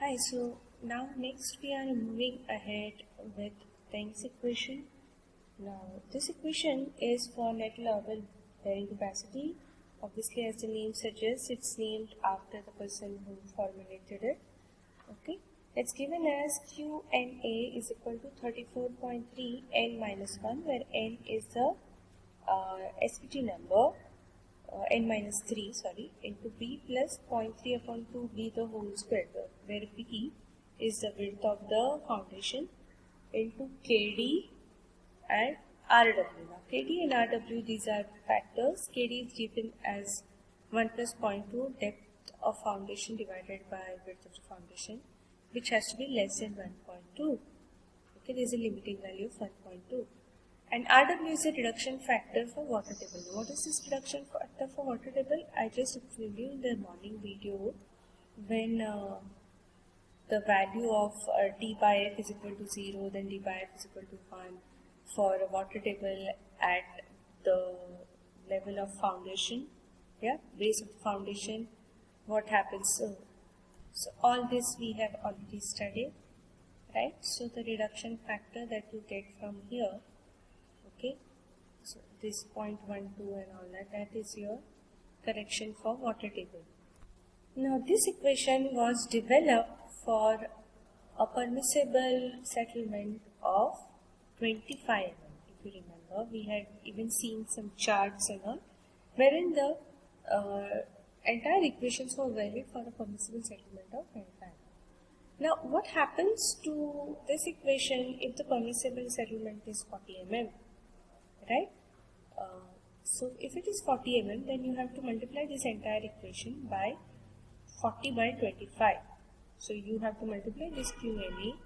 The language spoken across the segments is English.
Hi, so now next we are moving ahead with Young's equation. Now this equation is for net level bearing capacity. Obviously, as the name suggests, it's named after the person who formulated it. Okay, it's given as Q&A is equal to 34.3 n minus 1, where n is the SPT number. N minus 3 into B plus 0.3 upon 2 B the whole square, where B is the width of the foundation into KD and RW. Now KD and RW, these are factors. KD is given as 1 plus 0.2 depth of foundation divided by width of the foundation, which has to be less than 1.2. Okay, there is a limiting value of 1.2. And RW is the reduction factor for water table. What is this reduction factor for water table? I just explained you in the morning video when the value of D by F is equal to 0, then D by F is equal to 1 for a water table at the level of foundation, base of the foundation, what happens. So all this we have already studied, right? So the reduction factor that you get from here, okay, so this 0.12 and all that is your correction for water table. Now this equation was developed for a permissible settlement of 25 mm. If you remember, we had even seen some charts and all, wherein the entire equations were valid for a permissible settlement of 25 mm. Now what happens to this equation if the permissible settlement is 40 mm? Right? So if it is 40 mm, then you have to multiply this entire equation by 40 by 25. So you have to multiply this QNA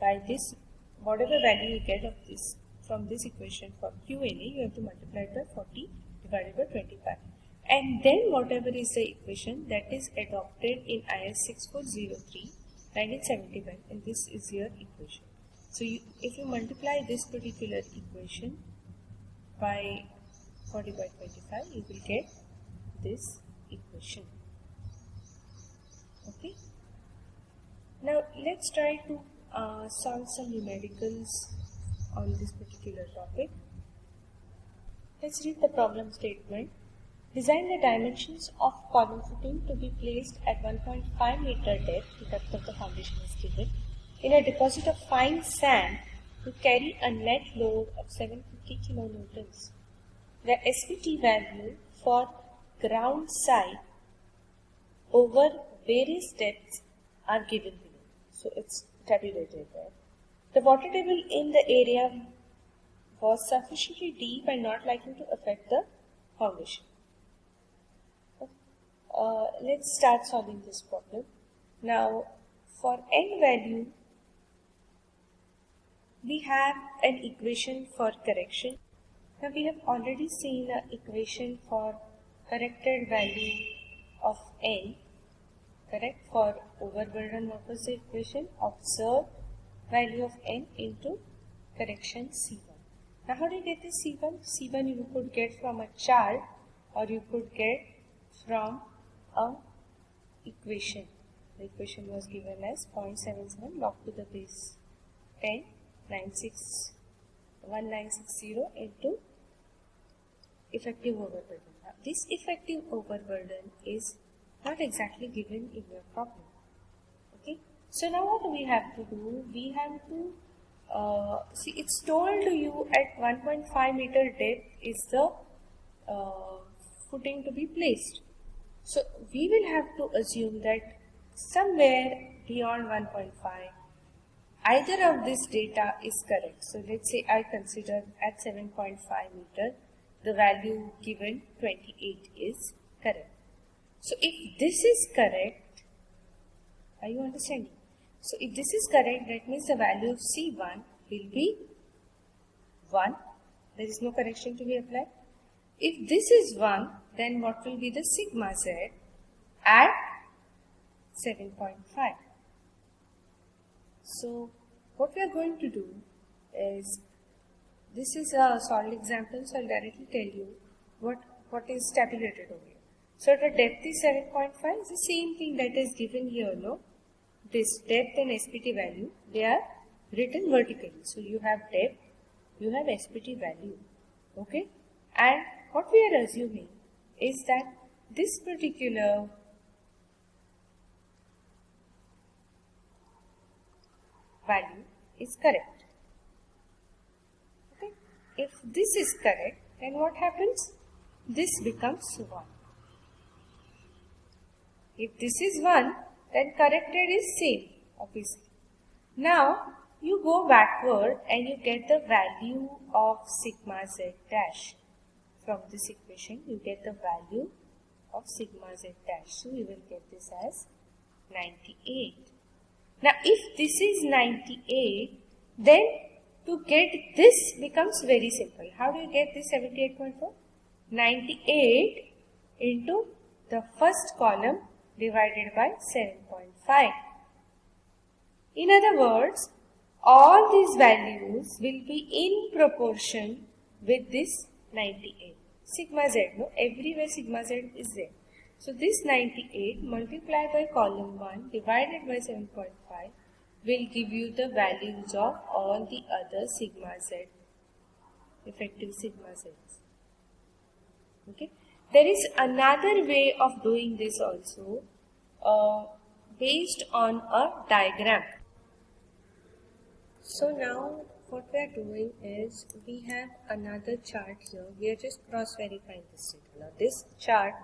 by this, whatever value you get of this from this equation for QNA, you have to multiply it by 40 divided by 25. And then whatever is the equation that is adopted in IS 6403 1971, and this is your equation. So if you multiply this particular equation by 40 by 25, you will get this equation. Okay. Now let's try to solve some numericals on this particular topic. Let's read the problem statement. Design the dimensions of column footing to be placed at 1.5 meter depth, the depth of the foundation is given, in a deposit of fine sand to carry a net load of 750 kilonewtons. The SPT value for ground side over various depths are given below. So it's tabulated there. The water table in the area was sufficiently deep and not likely to affect the foundation. Let's start solving this problem. Now for n value, we have an equation for correction. Now we have already seen an equation for corrected value of n, correct, for overburden. What was the equation? Observed value of n into correction C1. Now how do you get this C1? C1 you could get from a chart or you could get from a equation. The equation was given as 0.77 log to the base 10 1960 into effective overburden. Now, this effective overburden is not exactly given in your problem. Okay. So now what do we have to do? We have to see, it's told to you at 1.5 meter depth is the footing to be placed. So we will have to assume that somewhere beyond 1.5, either of this data is correct. So let's say I consider at 7.5 meter, the value given 28 is correct. So if this is correct, are you understanding? So if this is correct, that means the value of C1 will be 1. There is no correction to be applied. If this is 1, then what will be the sigma Z at 7.5? So what we are going to do is, this is a solid example, so I'll directly tell you what is tabulated over here. So the depth is 7.5, is the same thing that is given here, no? this depth and SPT value, they are written vertically. So you have depth, you have SPT value. Okay? And what we are assuming is that this particular value is correct. Okay? If this is correct, then what happens? This becomes 1. If this is 1, then corrected is same, obviously. Now, you go backward and you get the value of sigma z dash. From this equation, you get the value of sigma z dash. So, you will get this as 98. Now, if this is 98, then to get this becomes very simple. How do you get this 78.4? 98 into the first column divided by 7.5. In other words, all these values will be in proportion with this 98. Sigma z, no? Everywhere sigma z is there. So this 98 multiplied by column 1 divided by 7.5 will give you the values of all the other sigma z, effective sigma z's. Okay. There is another way of doing this also based on a diagram. So now what we are doing is we have another chart here. We are just cross-verifying this data. Now this chart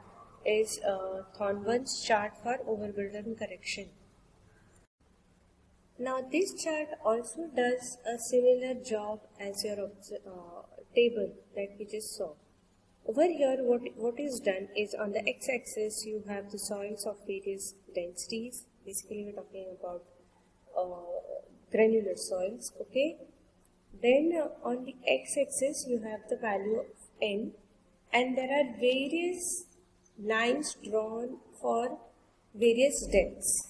is Thornburg's chart for overburden correction. Now this chart also does a similar job as your table that we just saw. Over here what is done is on the x-axis you have the soils of various densities. Basically we are talking about granular soils, okay. Then on the x-axis you have the value of n, and there are various lines drawn for various depths.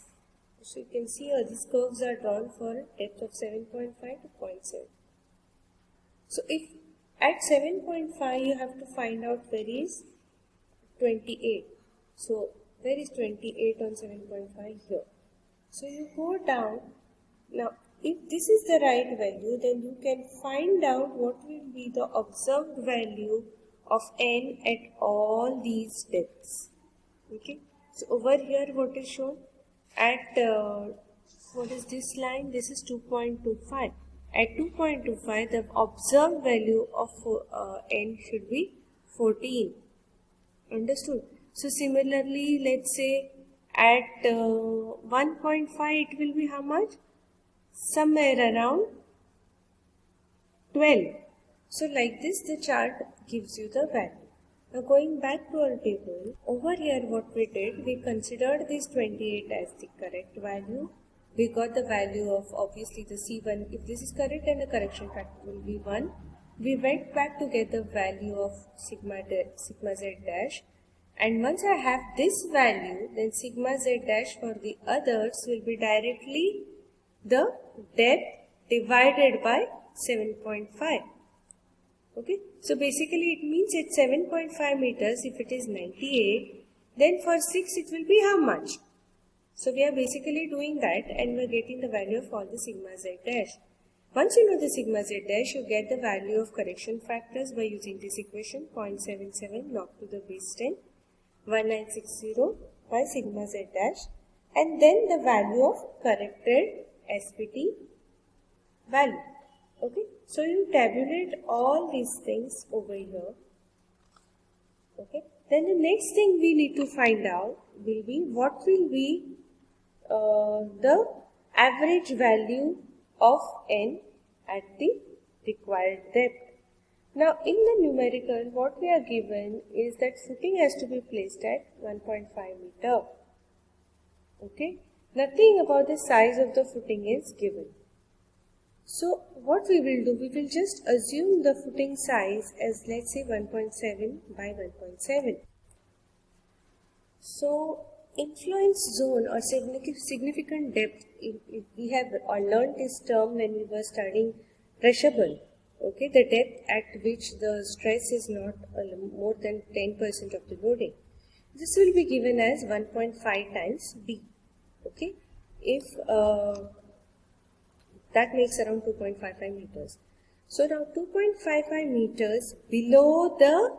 So you can see here these curves are drawn for depth of 7.5 to 0.7. So if at 7.5 you have to find out where is 28. So where is 28 on 7.5? Here. So you go down. Now if this is the right value, then you can find out what will be the observed value of n at all these depths. Okay. So over here what is shown? At what is this line? This is 2.25. At 2.25, the observed value of n should be 14. Understood? So similarly, let's say at 1.5, it will be how much? Somewhere around 12. So like this, the chart gives you the value. Now going back to our table, over here what we did, we considered this 28 as the correct value. We got the value of obviously the C1. If this is correct, then the correction factor will be 1. We went back to get the value of sigma z dash. And once I have this value, then sigma z dash for the others will be directly the depth divided by 7.5. Okay. So basically it means at 7.5 meters, if it is 98, then for 6 it will be how much? So we are basically doing that and we are getting the value of all the sigma z dash. Once you know the sigma z dash, you get the value of correction factors by using this equation 0.77 log to the base 10, 1960 by sigma z dash, and then the value of corrected SPT value. Okay, so you tabulate all these things over here. Okay, then the next thing we need to find out will be what will be the average value of n at the required depth. Now in the numerical, what we are given is that footing has to be placed at 1.5 meter. Okay, nothing about the size of the footing is given. So what we will do, we will just assume the footing size as let's say 1.7 by 1.7. So influence zone or significant depth, we have learned this term when we were studying pressure bulb. Okay, the depth at which the stress is not more than 10% of the loading. This will be given as 1.5 times B. Okay, if that makes around 2.55 meters. So now 2.55 meters below the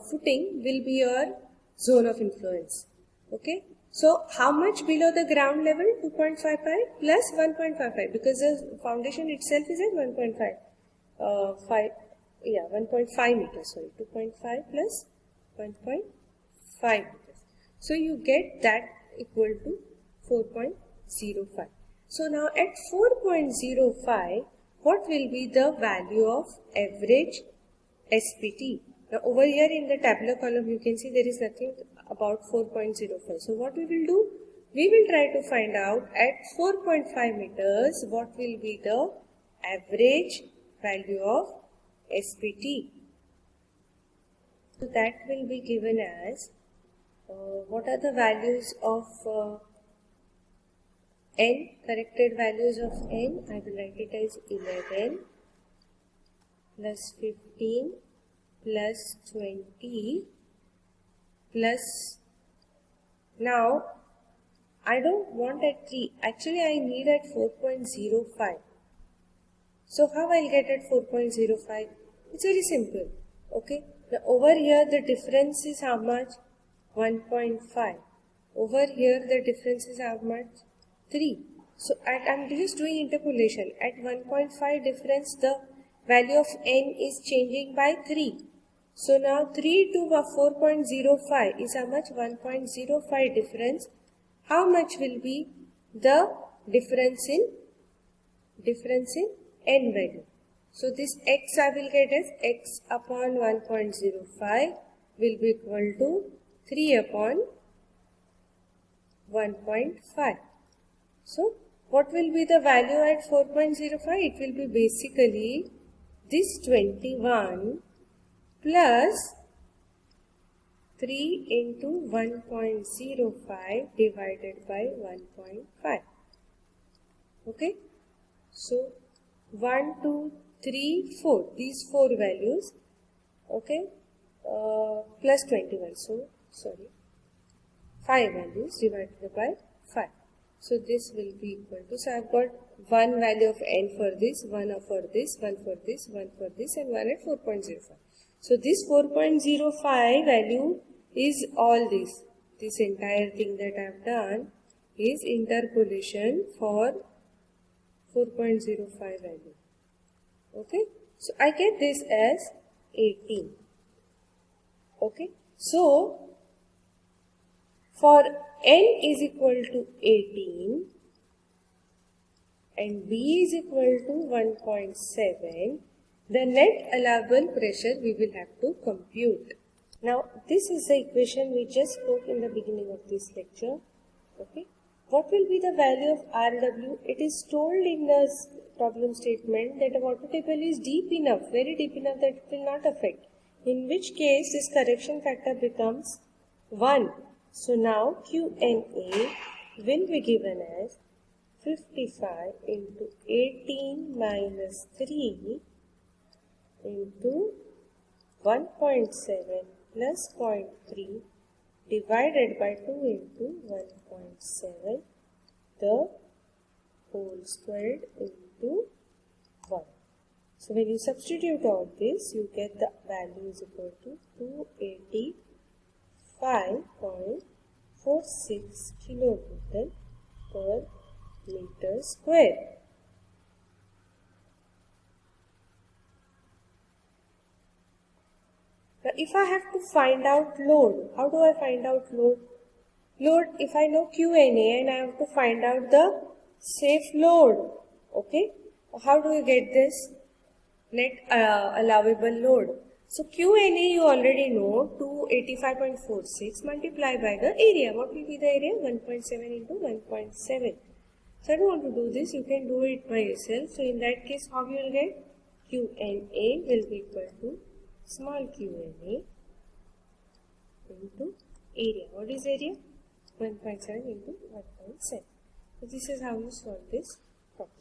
footing will be your zone of influence. Okay. So how much below the ground level? 2.55 plus 1.55, because the foundation itself is at 1.5. 1.5 meters. Sorry, 2.5 plus 1.5 meters. So you get that equal to 4.05. So now at 4.05, what will be the value of average SPT? Now over here in the tabular column you can see there is nothing about 4.05. So what we will do? We will try to find out at 4.5 meters what will be the average value of SPT. So that will be given as, what are the values of N, corrected values of N? I will write it as 11 plus 15 plus 20 plus, now I don't want at 3, actually I need at 4.05. So how I'll get at 4.05? It's very simple. Okay. Now over here the difference is how much? 1.5. Over here the difference is how much? 3. So I'm just doing interpolation. At 1.5 difference the value of N is changing by 3. So now 3 to 4.05 is how much? 1.05 difference. How much will be the difference in N value? So this X I will get as X upon 1.05 will be equal to 3 upon 1.5. So what will be the value at 4.05? It will be basically this 21 plus 3 into 1.05 divided by 1.5. Okay. So 1, 2, 3, 4. These 4 values. Okay. Plus 21. So, sorry. 5 values divided by 5. So this will be equal to, so I've got one value of N for this, one for this, one for this, one for this, and one at 4.05. So this 4.05 value is all this. This entire thing that I have done is interpolation for 4.05 value. Okay. So I get this as 18. Okay. So for N is equal to 18 and B is equal to 1.7, the net allowable pressure we will have to compute. Now this is the equation we just spoke in the beginning of this lecture. Okay. What will be the value of RW? It is told in the problem statement that a water table is deep enough, very deep enough that it will not affect. In which case this correction factor becomes 1. So now QNA will be given as 55 into 18 minus 3 into 1.7 plus 0.3 divided by 2 into 1.7 the whole squared into 1. So when you substitute all this, you get the value is equal to 285.46 kilonewton per meter square. Now if I have to find out load, how do I find out load? Load, if I know QNA and I have to find out the safe load. Okay. How do you get this? Net allowable load. So QNA you already know, 285.46 multiplied by the area. What will be the area? 1.7 into 1.7. So I don't want to do this. You can do it by yourself. So in that case, how you will get? QNA will be equal to small QNA into area. What is area? 1.7 into 1.7. So this is how you solve this problem.